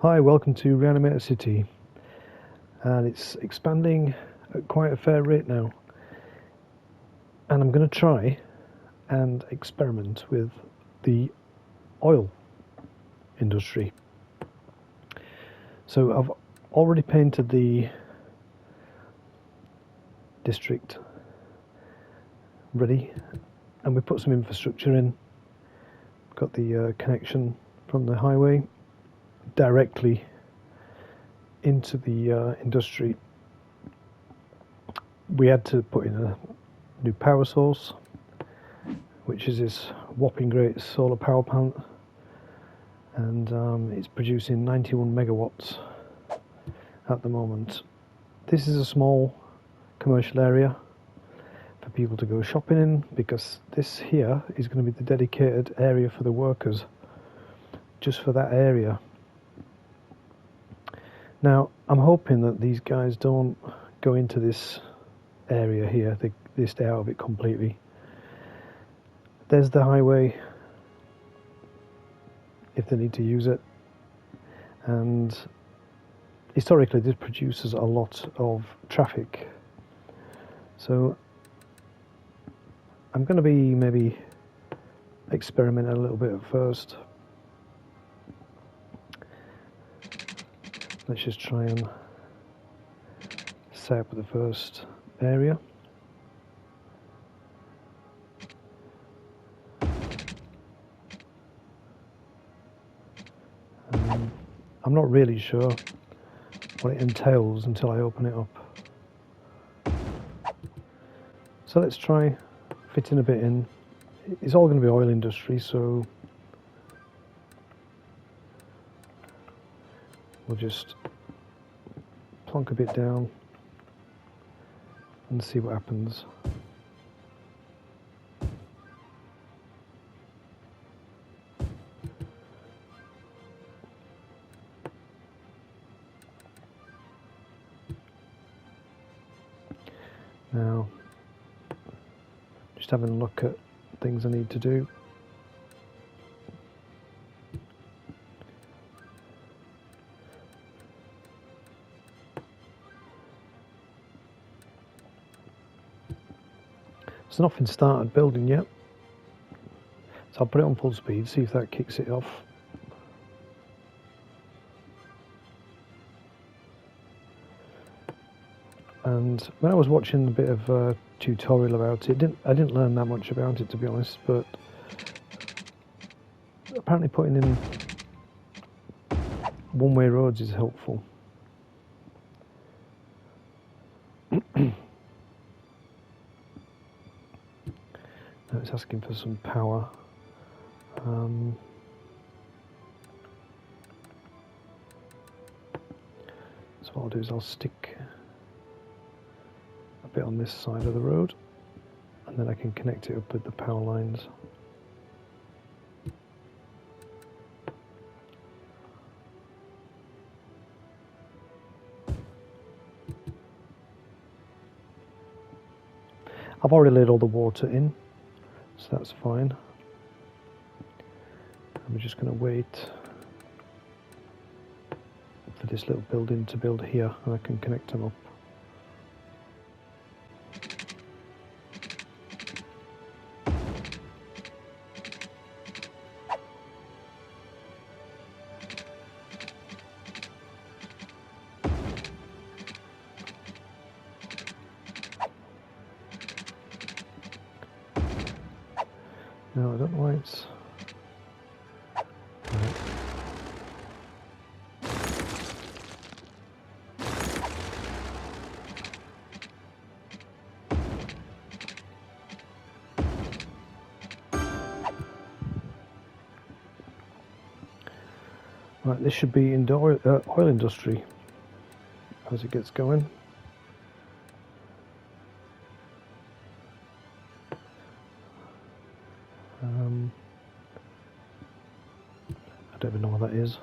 Hi, welcome to Reanimator City, and it's expanding at quite a fair rate now, and I'm going to try and experiment with the oil industry. So I've already painted the district ready, and we put some infrastructure in. Got the connection from the highway directly into the industry. We had to put in a new power source, which is this whopping great solar power plant, and it's producing 91 megawatts at the moment. This is a small commercial area for people to go shopping in, because this here is going to be the dedicated area for the workers, just for that area. Now I'm hoping that these guys don't go into this area here, they stay out of it completely. There's the highway if they need to use it, and historically this produces a lot of traffic, so I'm going to be maybe experimenting a little bit at first. Let's just try and set up the first area. I'm not really sure what it entails until I open it up. So let's try fitting a bit in. It's all going to be oil industry, so we'll just plonk a bit down and see what happens. Now, just having a look at things I need to do. There's nothing started building yet, so I'll put it on full speed, see if that kicks it off. And when I was watching a bit of a tutorial about it, I didn't learn that much about it, to be honest, but apparently putting in one-way roads is helpful. Now it's asking for some power. So what I'll do is I'll stick a bit on this side of the road, and then I can connect it up with the power lines. I've already laid all the water in, so that's fine. I'm just going to wait for this little building to build here, and I can connect them up. No, I don't know why it's... Right, this should be in the oil industry as it gets going. I don't even know what that is.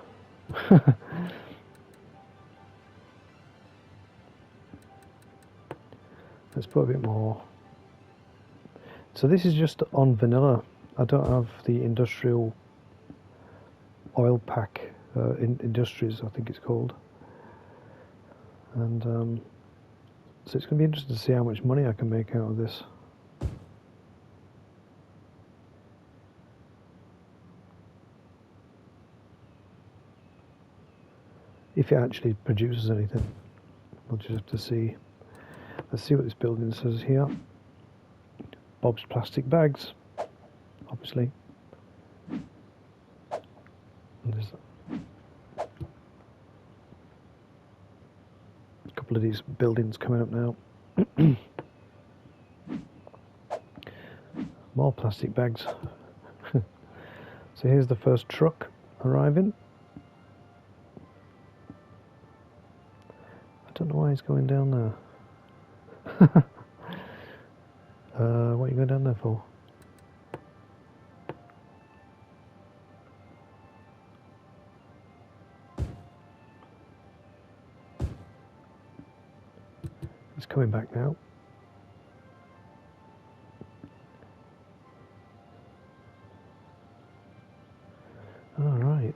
Let's put a bit more. So this is just on vanilla. I don't have the industrial oil pack Industries, I think it's called. And so it's going to be interesting to see how much money I can make out of this. If it actually produces anything, we'll just have to see. Let's see what this building says here. Bob's Plastic Bags, obviously. And there's a couple of these buildings coming up now. More plastic bags. So here's the first truck arriving. I don't know why he's going down there. What are you going down there for? He's coming back now. All right.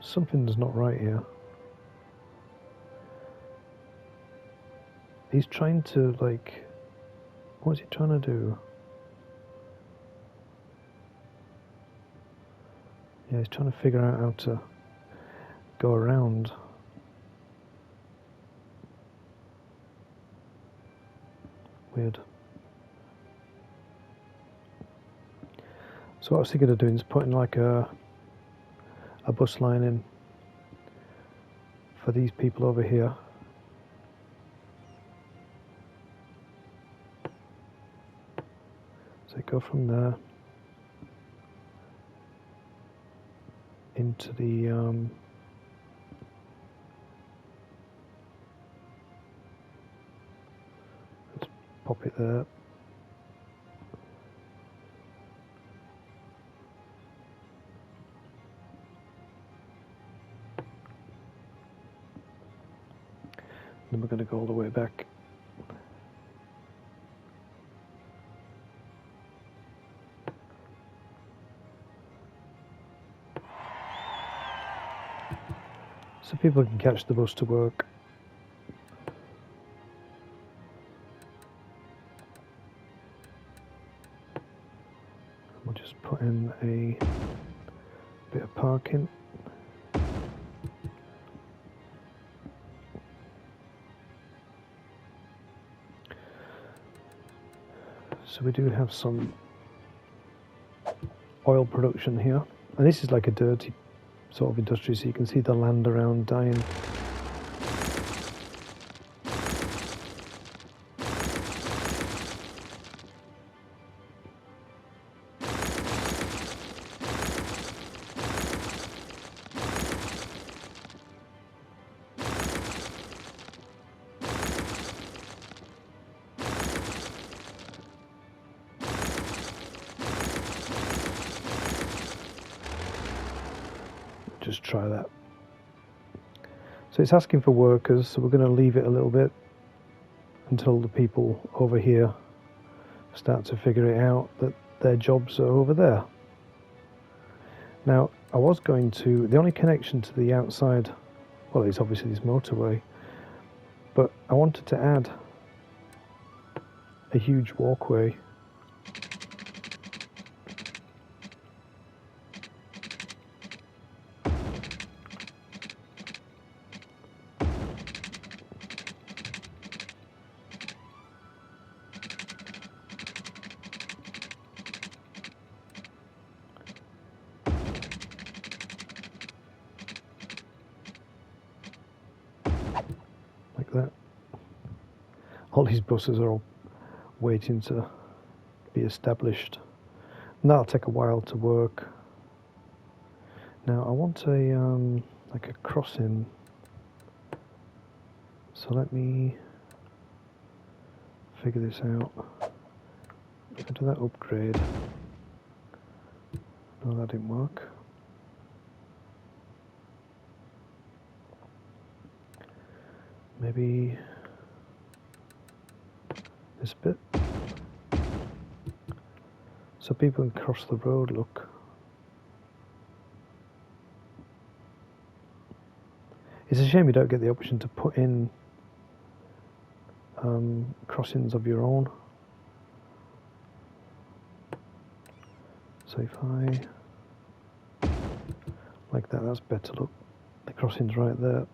Something's not right here. He's trying to, like, what is he trying to do? Yeah, he's trying to figure out how to go around. Weird. So what I was thinking of doing is putting like a bus line in for these people over here. So go from there into the let's pop it there. Then we're going to go all the way back. So people can catch the bus to work. We'll just put in a bit of parking. So we do have some oil production here, and this is like a dirty sort of industry, so you can see the land around dying. Just try that. So it's asking for workers, so we're going to leave it a little bit until the people over here start to figure it out that their jobs are over there. Now, I was going to, the only connection to the outside, well, it's obviously this motorway, but I wanted to add a huge walkway . Like that. All these buses are all waiting to be established, and that'll take a while to work. Now I want a like a crossing, so let me figure this out. If I do that upgrade, no, that didn't work. Maybe this bit. So people can cross the road, look. It's a shame you don't get the option to put in crossings of your own. So if I, like that, that's better, look. The crossing's right there.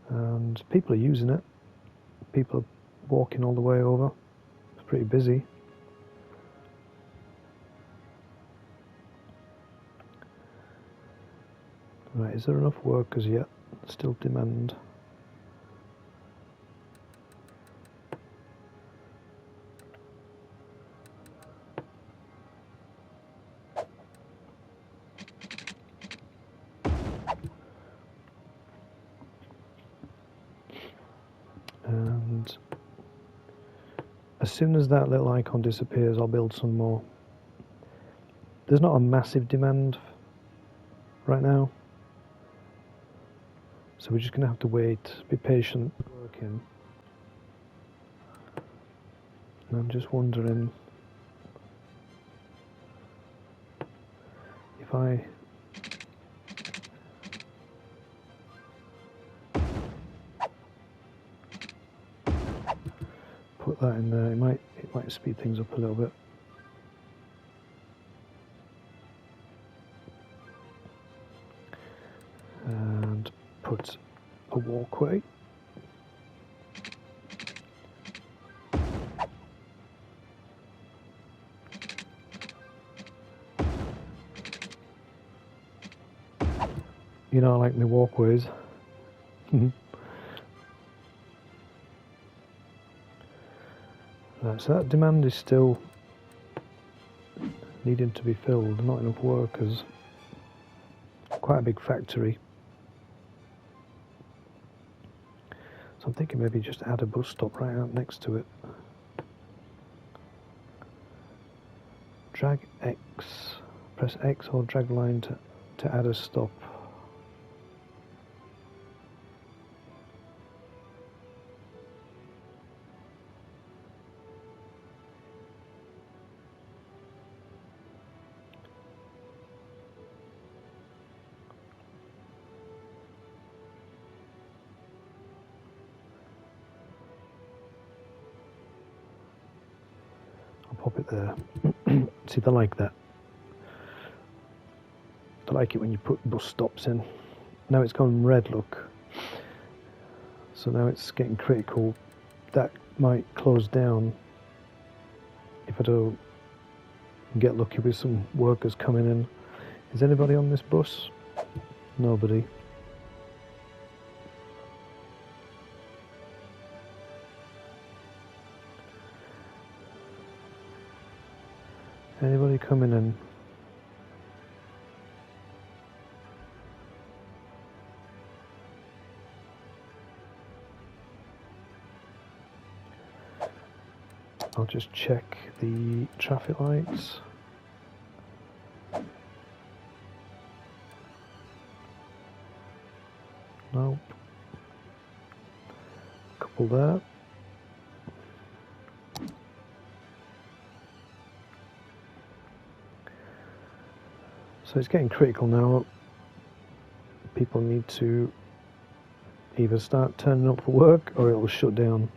And people are using it. People are walking all the way over. It's pretty busy. Right, is there enough workers yet? Still demand. And as soon as that little icon disappears, I'll build some more. There's not a massive demand right now, so we're just going to have to wait, be patient, working. And I'm just wondering if I put that in there, it might speed things up a little bit. And put a walkway. You know, I like my walkways. Right, so that demand is still needing to be filled, not enough workers. Quite a big factory. So I'm thinking maybe just add a bus stop right out next to it. Drag X, press X or drag line to add a stop. Pop it there. See, they like that. They like it when you put bus stops in. Now it's gone red, look. So now it's getting critical. That might close down if I don't get lucky with some workers coming in. Is anybody on this bus? Nobody. Anybody coming in? I'll just check the traffic lights. Nope. Couple there. So it's getting critical now. People need to either start turning up for work or it will shut down.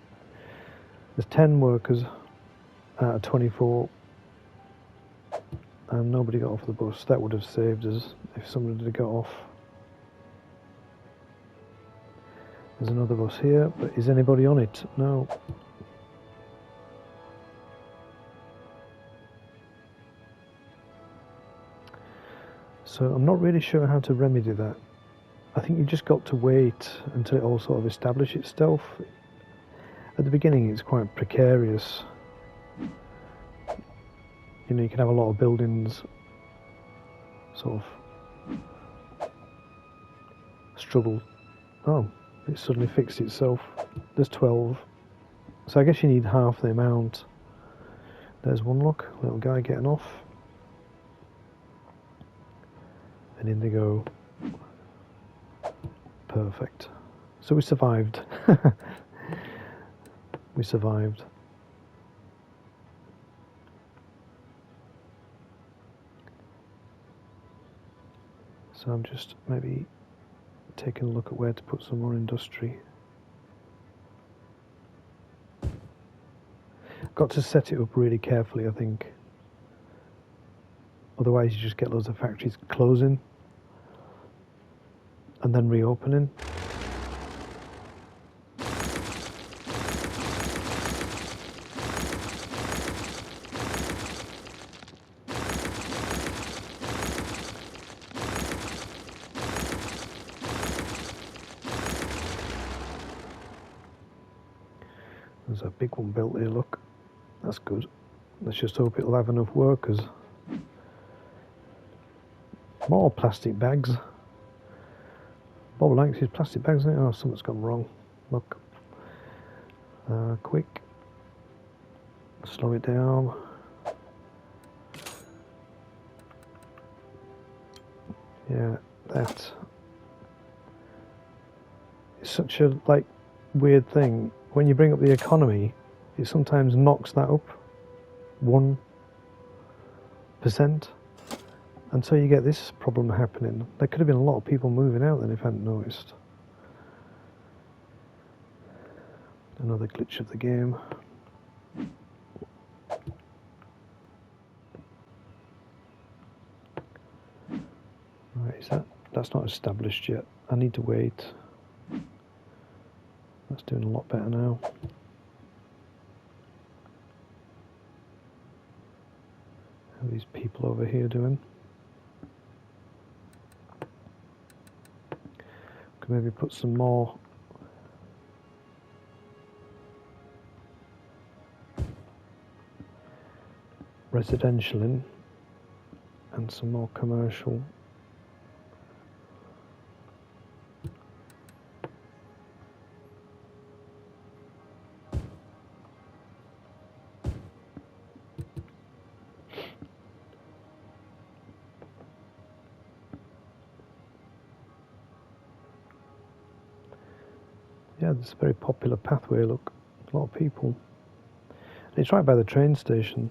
There's 10 workers out of 24 and nobody got off the bus. That would have saved us if somebody had got off. There's another bus here, but is anybody on it? No. So I'm not really sure how to remedy that. I think you've just got to wait until it all sort of establishes itself. At the beginning it's quite precarious. You know, you can have a lot of buildings sort of struggle. Oh, it suddenly fixed itself. There's 12. So I guess you need half the amount. There's one look, little guy getting off. And in they go. Perfect. So we survived. We survived. So I'm just maybe taking a look at where to put some more industry. Got to set it up really carefully, I think. Otherwise you just get loads of factories closing and then reopening. There's a big one built here, look. That's good. Let's just hope it'll have enough workers. More plastic bags. Bob likes his plastic bags, isn't it? Oh, something's gone wrong. Look. Quick. Slow it down. Yeah, that. It's such a weird thing. When you bring up the economy, it sometimes knocks that up 1%, and so you get this problem happening. There could have been a lot of people moving out then if I hadn't noticed. Another glitch of the game. Right, is that's not established yet. I need to wait. That's doing a lot better now. How are these people over here doing? Could maybe put some more residential in and some more commercial. Yeah, this is a very popular pathway, look. A lot of people. And it's right by the train station.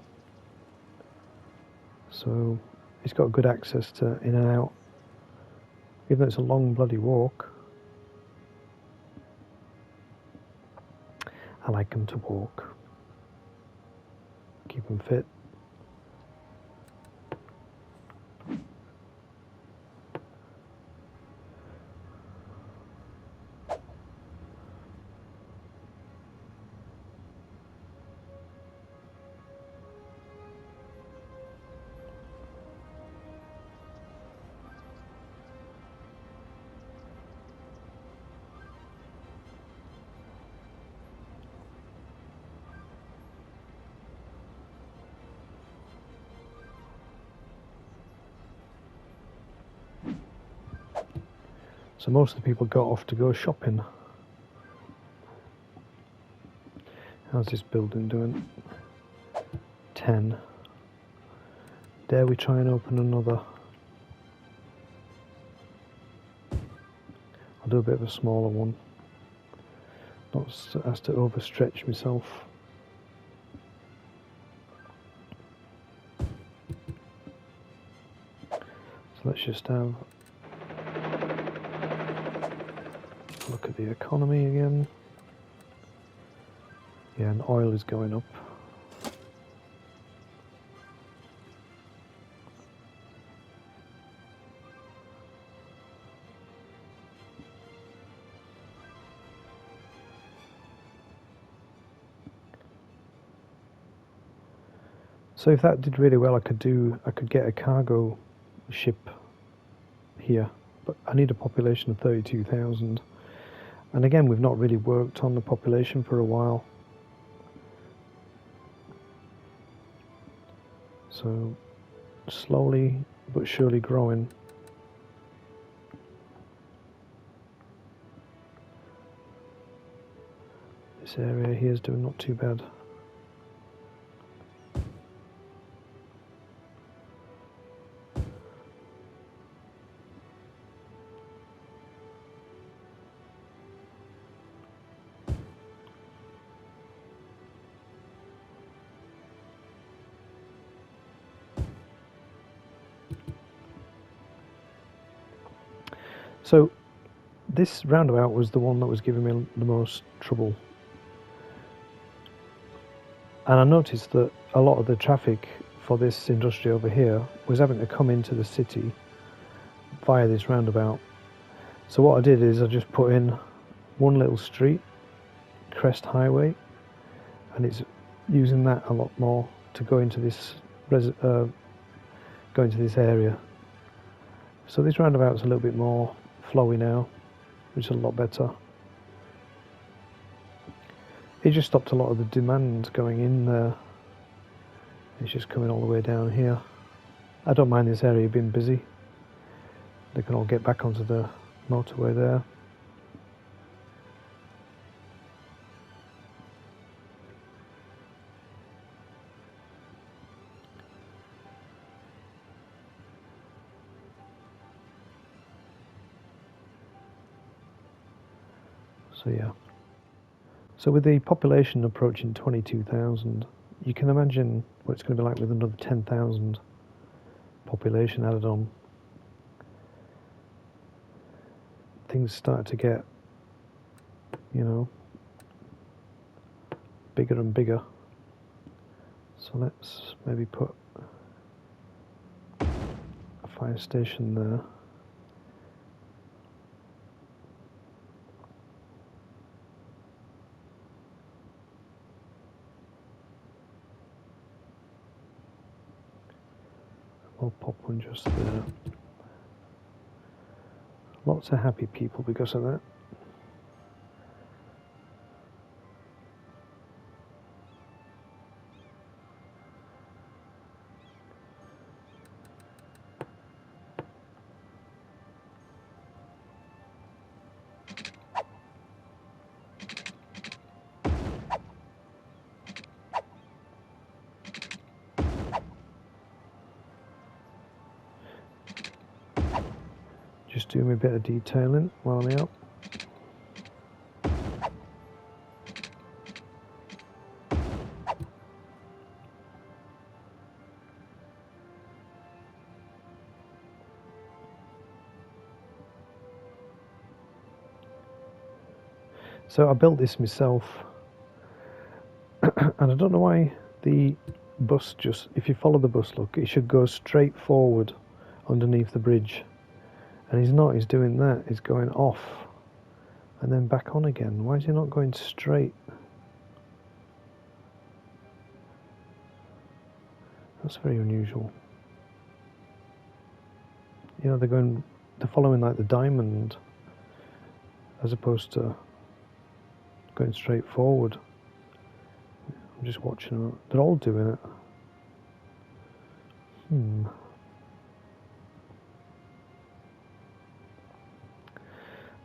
So it's got good access to in and out. Even though it's a long bloody walk. I like them to walk. Keep them fit. So most of the people got off to go shopping. How's this building doing? 10. Dare we try and open another? I'll do a bit of a smaller one. Not as to overstretch myself. So let's just have a look at the economy again. Yeah, and oil is going up. So if that did really well, I could get a cargo ship here, but I need a population of 32,000. And again, we've not really worked on the population for a while. So slowly but surely growing. This area here is doing not too bad. So this roundabout was the one that was giving me the most trouble. And I noticed that a lot of the traffic for this industry over here was having to come into the city via this roundabout. So what I did is I just put in one little street, Crest Highway, and it's using that a lot more to go into this area. So this roundabout's a little bit more flowy now, which is a lot better. It just stopped a lot of the demand going in there. It's just coming all the way down here. I don't mind this area being busy. They can all get back onto the motorway there. So yeah. So with the population approaching 22,000, you can imagine what it's going to be like with another 10,000 population added on. Things start to get, you know, bigger and bigger. So let's maybe put a fire station there. We'll pop one just there. Lots of happy people because of that. Just doing a bit of detailing while I'm out. So I built this myself, and I don't know why the bus just, if you follow the bus, look, it should go straight forward underneath the bridge. And he's not, he's doing that, he's going off and then back on again. Why is he not going straight? That's very unusual. You know, they're following like the diamond as opposed to going straight forward. I'm just watching them. They're all doing it.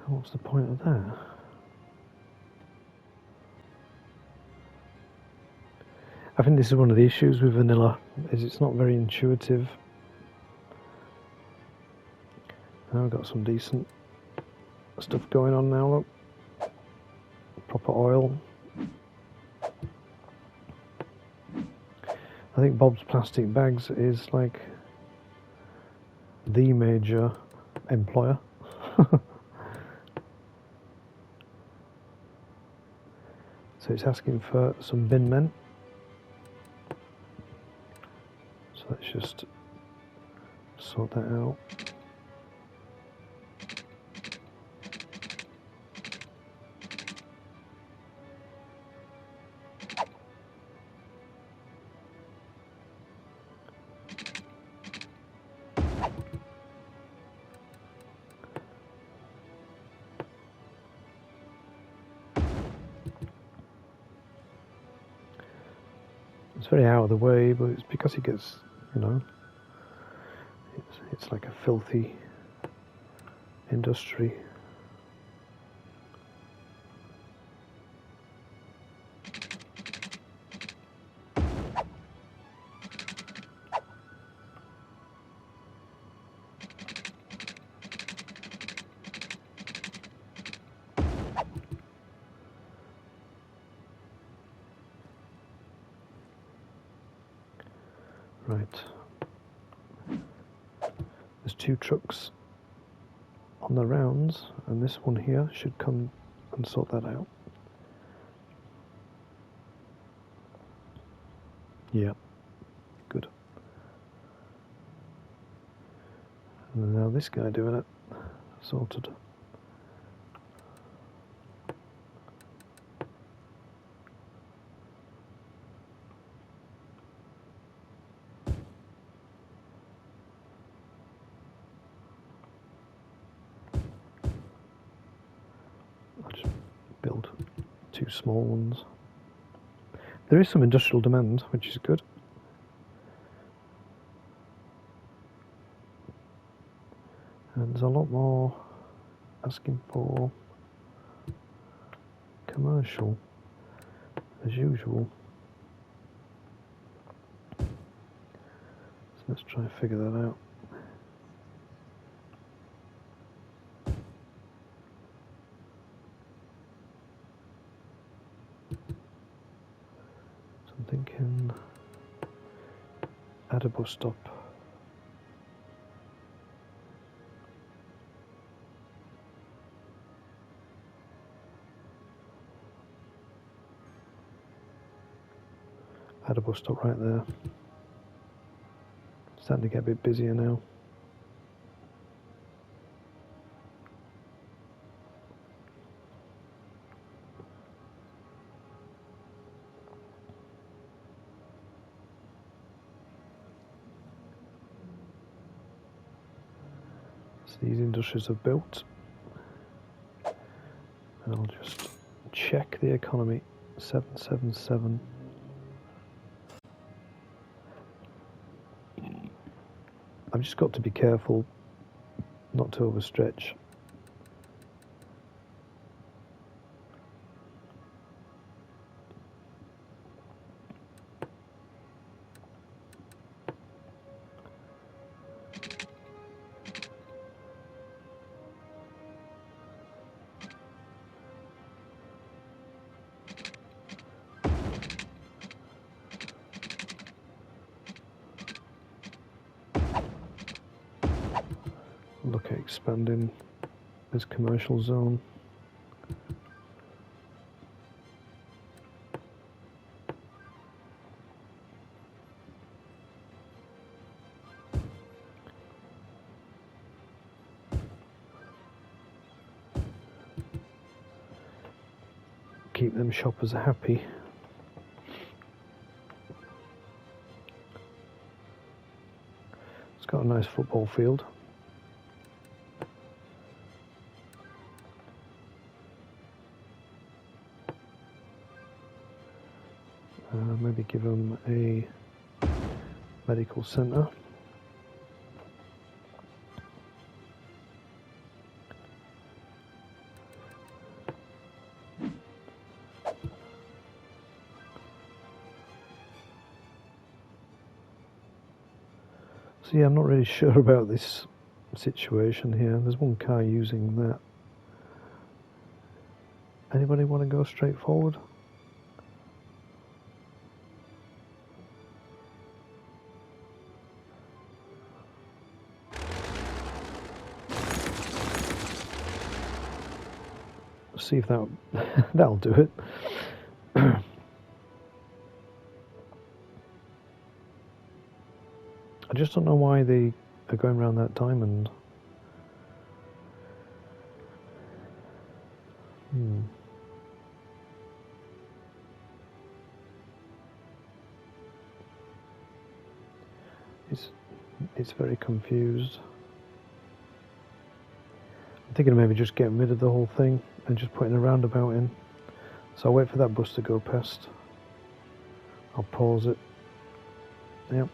What's the point of that? I think this is one of the issues with vanilla, is it's not very intuitive. Now we've got some decent stuff going on now, look. Proper oil. I think Bob's Plastic Bags is like the major employer. So it's asking for some bin men. So let's just sort that out. It's very out of the way, but it's because it gets, you know, it's like a filthy industry. Right. There's two trucks on the rounds, and this one here should come and sort that out. Yeah, good. And now this guy doing it, sorted. I'll just build 2 small ones. There is some industrial demand, which is good. And there's a lot more asking for commercial, as usual. So let's try and figure that out. So I'm thinking add a bus stop. Add a bus stop right there. Starting to get a bit busier now. So these industries are built. And I'll just check the economy. 777. I've just got to be careful not to overstretch. Look at expanding this commercial zone. Keep them shoppers happy. It's got a nice football field. Maybe give them a medical centre. So yeah, I'm not really sure about this situation here. There's one car using that. Anybody want to go straight forward? See if that'll do it. I just don't know why they are going around that diamond. It's very confused. I'm thinking of maybe just getting rid of the whole thing and just putting a roundabout in. So I'll wait for that bus to go past. I'll pause it. Yep.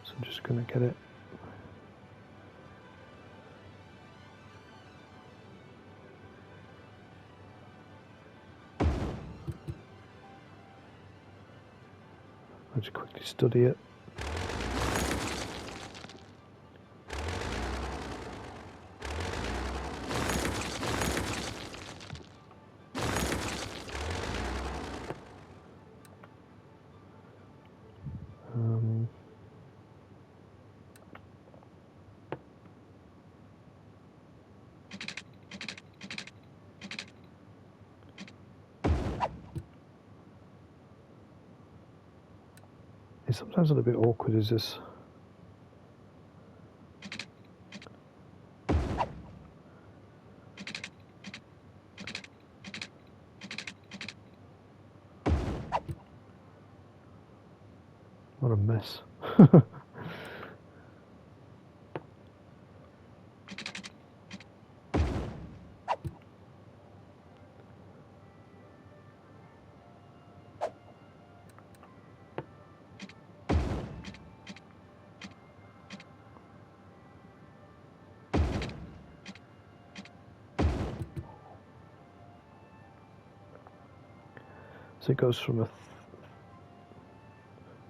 So I'm just going to get it. I'll just quickly study it. It's sometimes a little bit awkward, is this? What a mess. So it goes from a...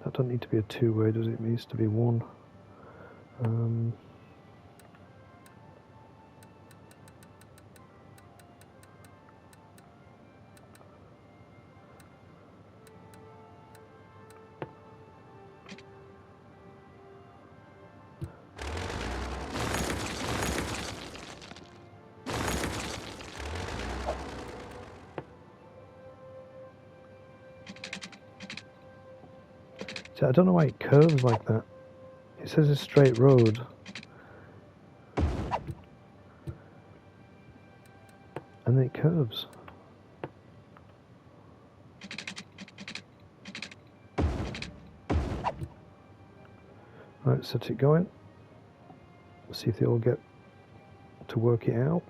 that doesn't need to be a two-way, does it? It needs to be one. See, I don't know why it curves like that. It says it's a straight road. And then it curves. Right, set it going. See if they all get to work it out.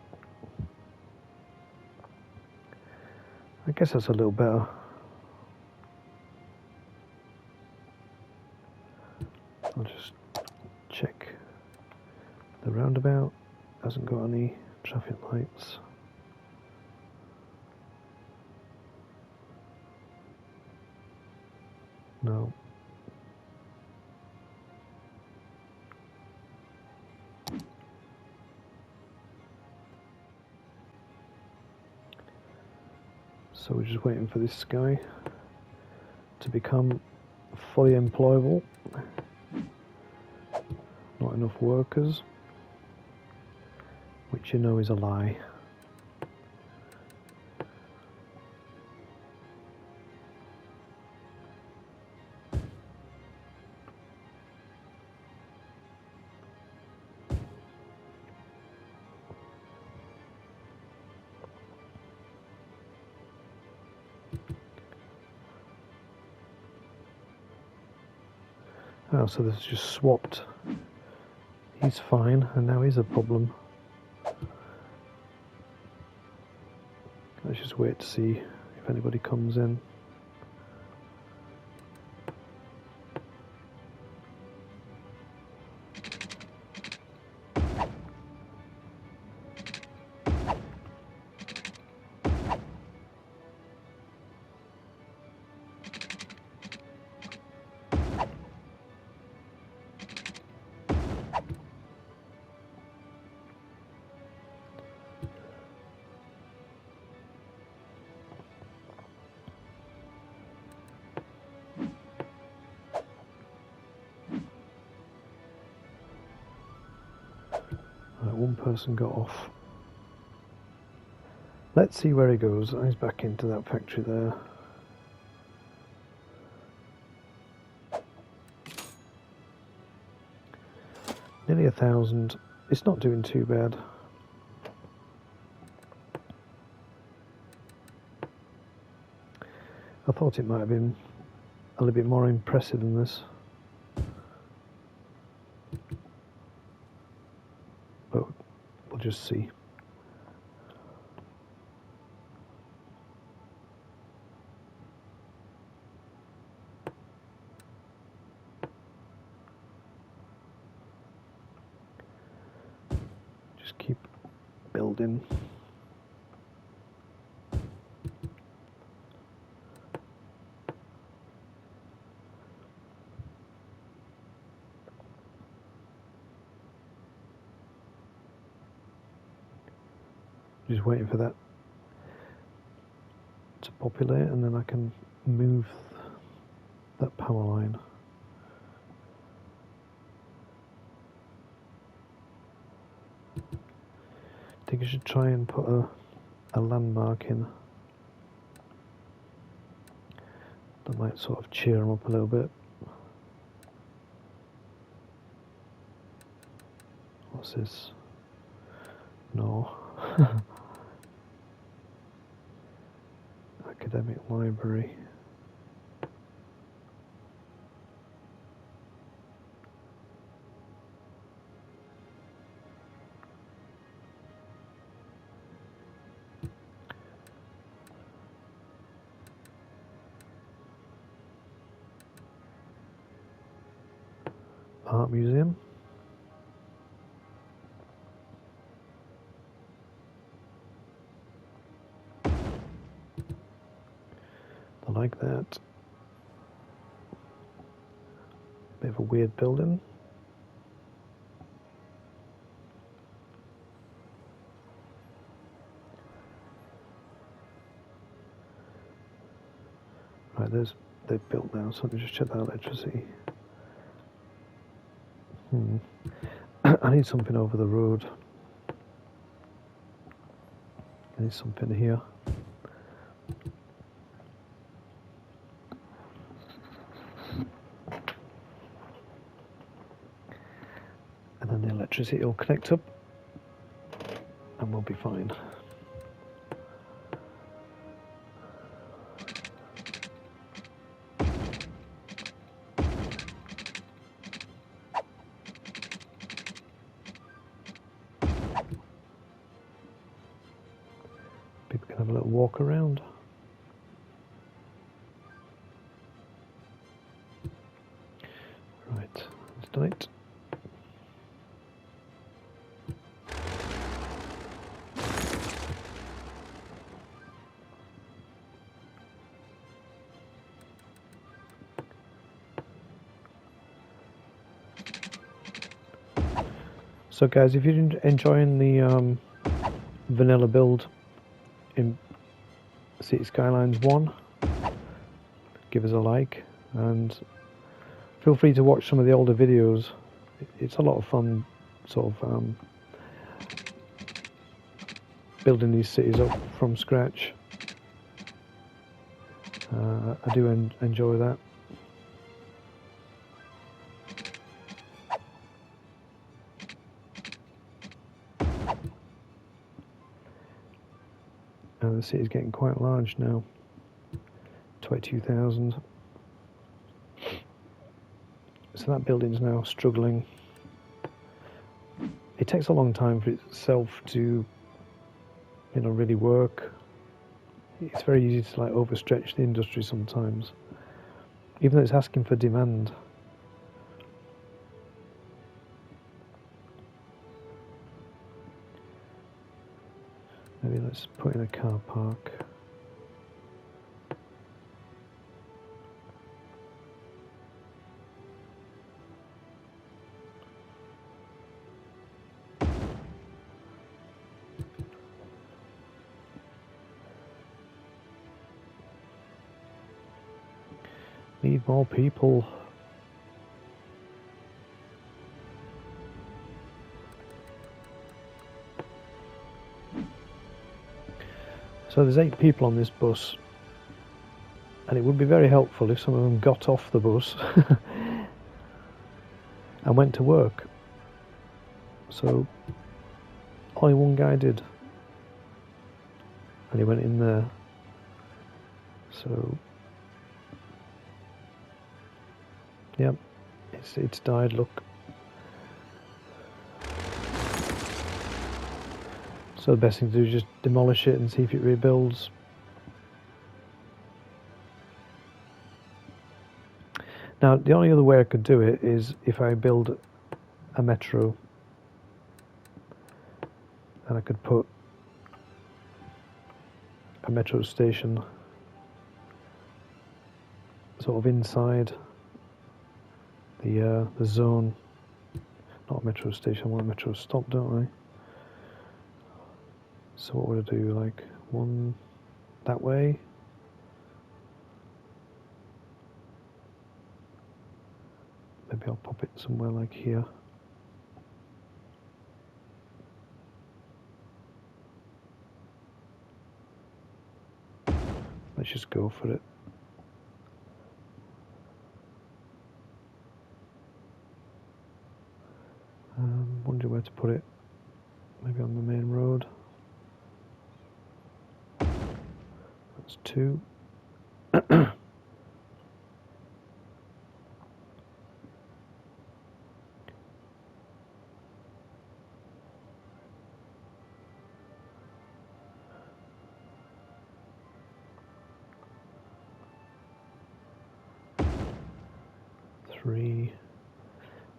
I guess that's a little better. I'll just check the roundabout. Hasn't got any traffic lights. No. So we're just waiting for this guy to become fully employable. Not enough workers, which you know is a lie. Oh, so this is just swapped. He's fine, and now he's a problem. Let's just wait to see if anybody comes in. Right, one person got off. Let's see where he goes. He's back into that factory there. Nearly 1,000. It's not doing too bad. I thought it might have been a little bit more impressive than this. But we'll just see. Just keep building. Just waiting for that to populate, and then I can move that power line. I think I should try and put a landmark in. That might sort of cheer them up a little bit. What's this? No. Academic library. Art museum. I like that. Bit of a weird building. Right, they've built now, so let me just check that electricity. I need something over the road. I need something here. And then the electricity will connect up and we'll be fine. People can have a little walk around. Right, let's do it. So guys, if you're enjoying the vanilla build in City Skylines 1, give us a like, and feel free to watch some of the older videos. It's a lot of fun sort of building these cities up from scratch. I do enjoy that. And the city's getting quite large now. 22,000. So that building's now struggling. It takes a long time for itself to, you know, really work. It's very easy to like overstretch the industry sometimes, even though it's asking for demand. Maybe let's put in a car park. Need more people. So there's 8 people on this bus, and it would be very helpful if some of them got off the bus and went to work. So only one guy did, and he went in there. So yep, it's died, look. So the best thing to do is just demolish it and see if it rebuilds. Now the only other way I could do it is if I build a metro and I could put a metro station sort of inside the zone. Not a metro station, I want a metro stop, don't I? So what would I do, like one that way? Maybe I'll pop it somewhere like here. Let's just go for it. Wonder where to put it. Maybe on the main road. That's 2. 3.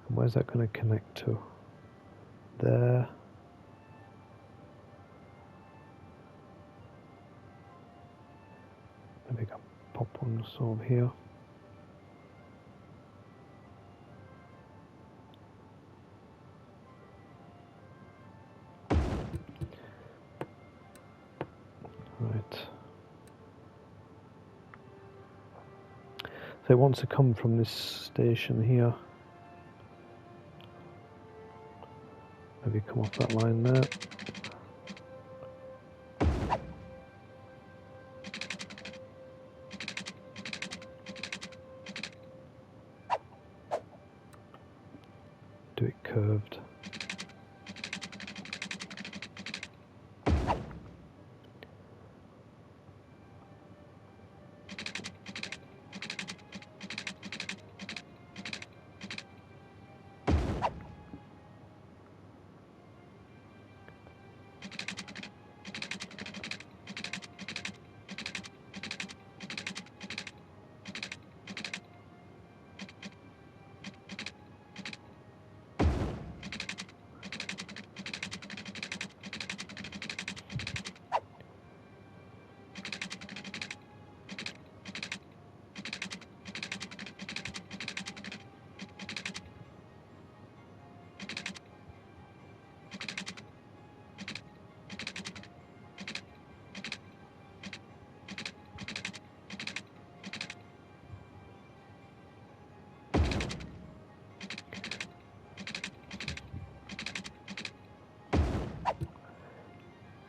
And where's that going to connect to? There. Maybe I can pop one sort of here. Right. So it wants to come from this station here. Maybe come off that line there. Do it curved.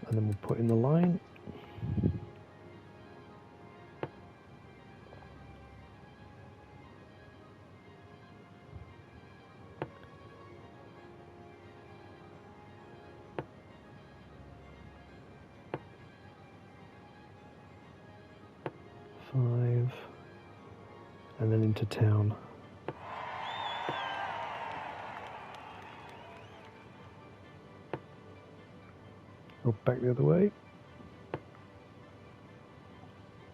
And then we'll put in the line. Five, and then into town. Go back the other way. I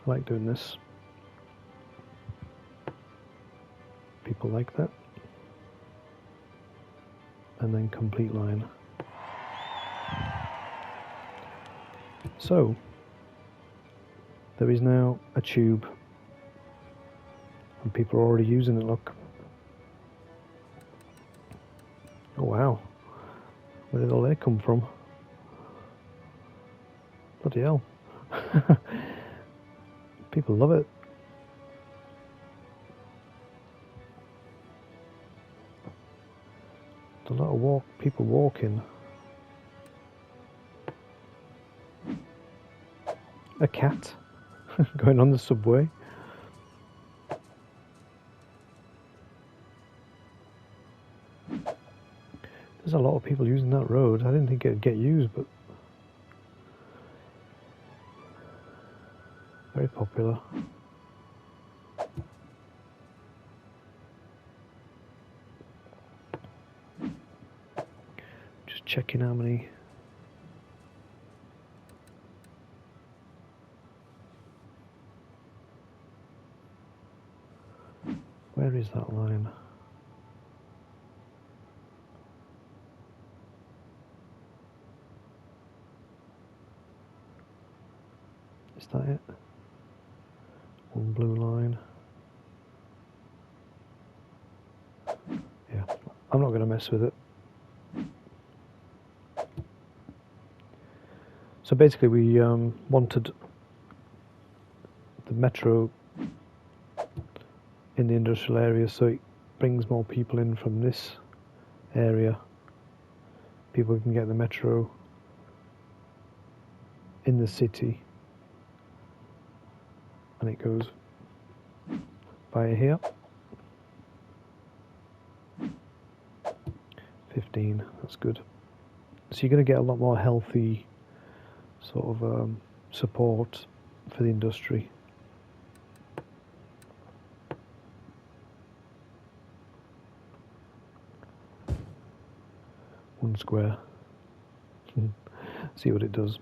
like doing this. People like that. And then complete line. So, there is now a tube. And people are already using it, look. Oh wow. Where did all that come from? Bloody hell. People love it. There's a lot of people walking. A cat going on the subway. There's a lot of people using that road. I didn't think it'd get used, but very popular. Just checking how many. Where is that line? Is that it? One blue line. Yeah, I'm not going to mess with it. So basically we wanted the metro in the industrial area, so it brings more people in from this area. People can get the metro in the city, and it goes via here. 15, that's good. So you're going to get a lot more healthy sort of support for the industry. One square. See what it does.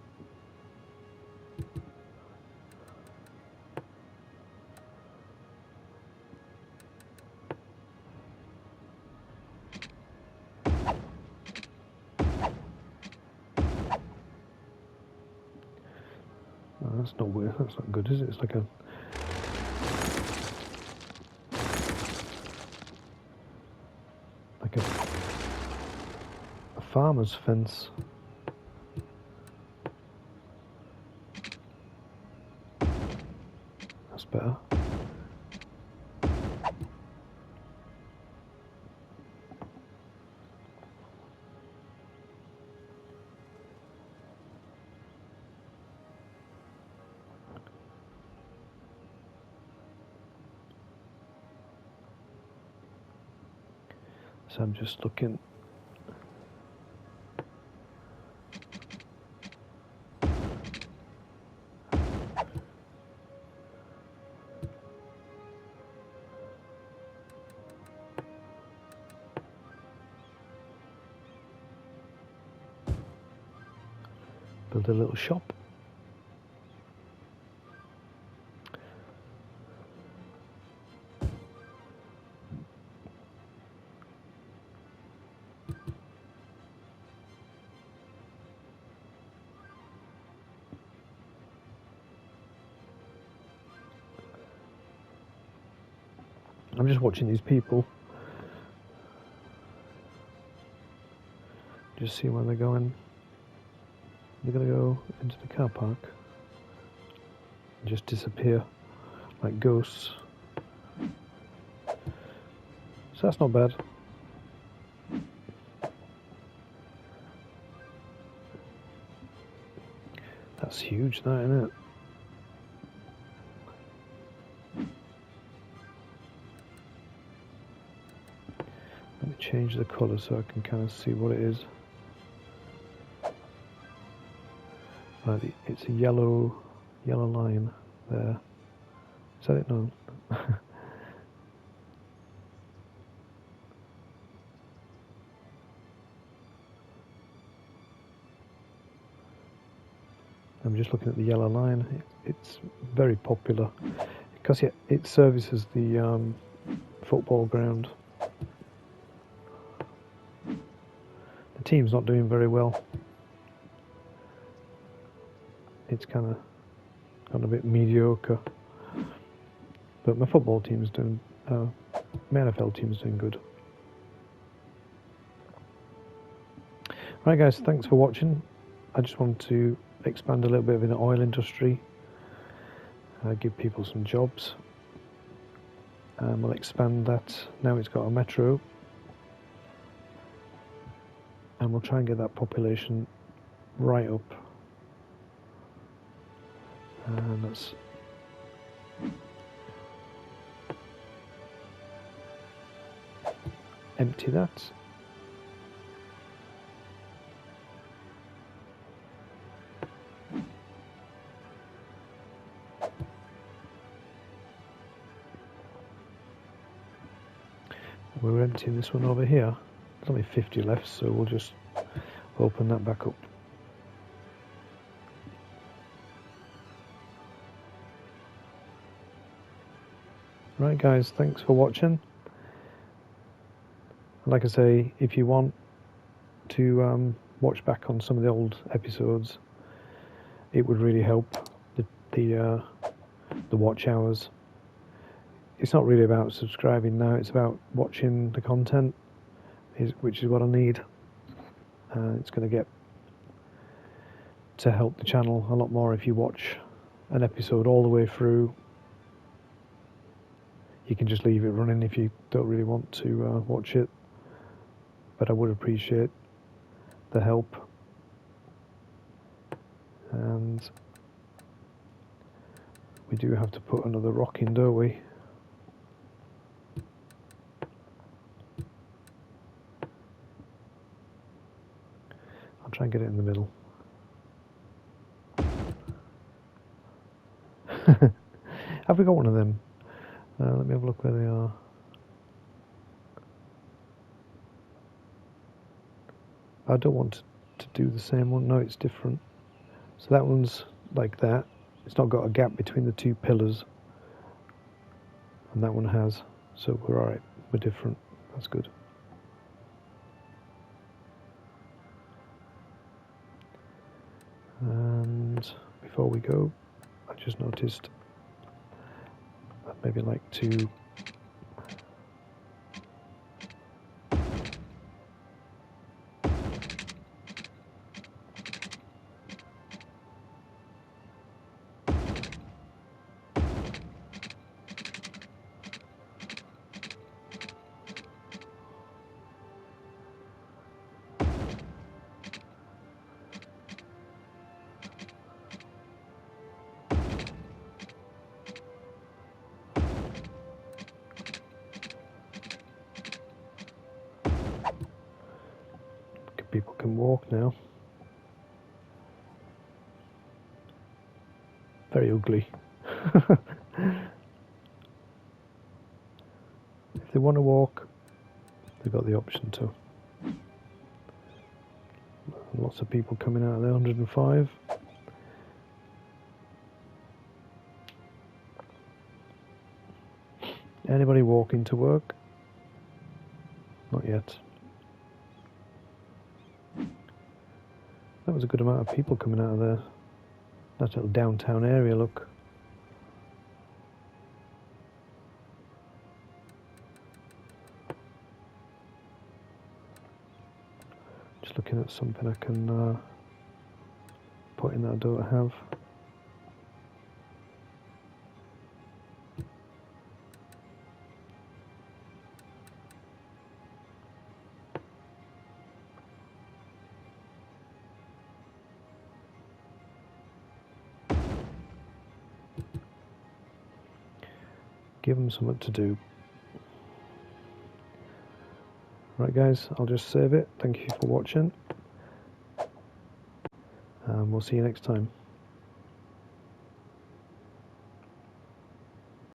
Oh, that's not weird. That's not good, is it? It's like a farmer's fence. That's better. So I'm just looking. Build a little shop. I'm just watching these people. Just see where they're going. They're going to go into the car park and just disappear like ghosts. So that's not bad. That's huge, that, isn't it? Let me change the colour so I can kind of see what it is. Right, it's a yellow line there. Is that it? No. I'm just looking at the yellow line. It's very popular because it services the football ground. The team's not doing very well. It's kind of gone a bit mediocre, but my football team's doing, my NFL team's doing good. Right guys, thanks for watching. I just want to expand a little bit in the oil industry, give people some jobs. We'll expand that. Now it's got a metro, and we'll try and get that population right up. And let's empty that. We're emptying this one over here. There's only 50 left, so we'll just open that back up. Right guys, thanks for watching. Like I say, if you want to watch back on some of the old episodes, it would really help. the watch hours. It's not really about subscribing now, it's about watching the content, which is what I need. It's going to get to help the channel a lot more if you watch an episode all the way through. You can just leave it running if you don't really want to watch it, but I would appreciate the help. And we do have to put another rock in, don't we? I'll try and get it in the middle. Have we got one of them? Let me have a look where they are. I don't want to do the same one. No, it's different. So that one's like that. It's not got a gap between the two pillars. And that one has. So we're alright. We're different. That's good. And before we go, I just noticed I'd maybe like to people can walk now. Very ugly. If they want to walk, they've got the option to. Lots of people coming out of there, 105. Anybody walking to work? Not yet. That was a good amount of people coming out of there. That little downtown area, look. Just looking at something I can put in that I don't have. Give them something to do. Right guys, I'll just save it. Thank you for watching. And we'll see you next time.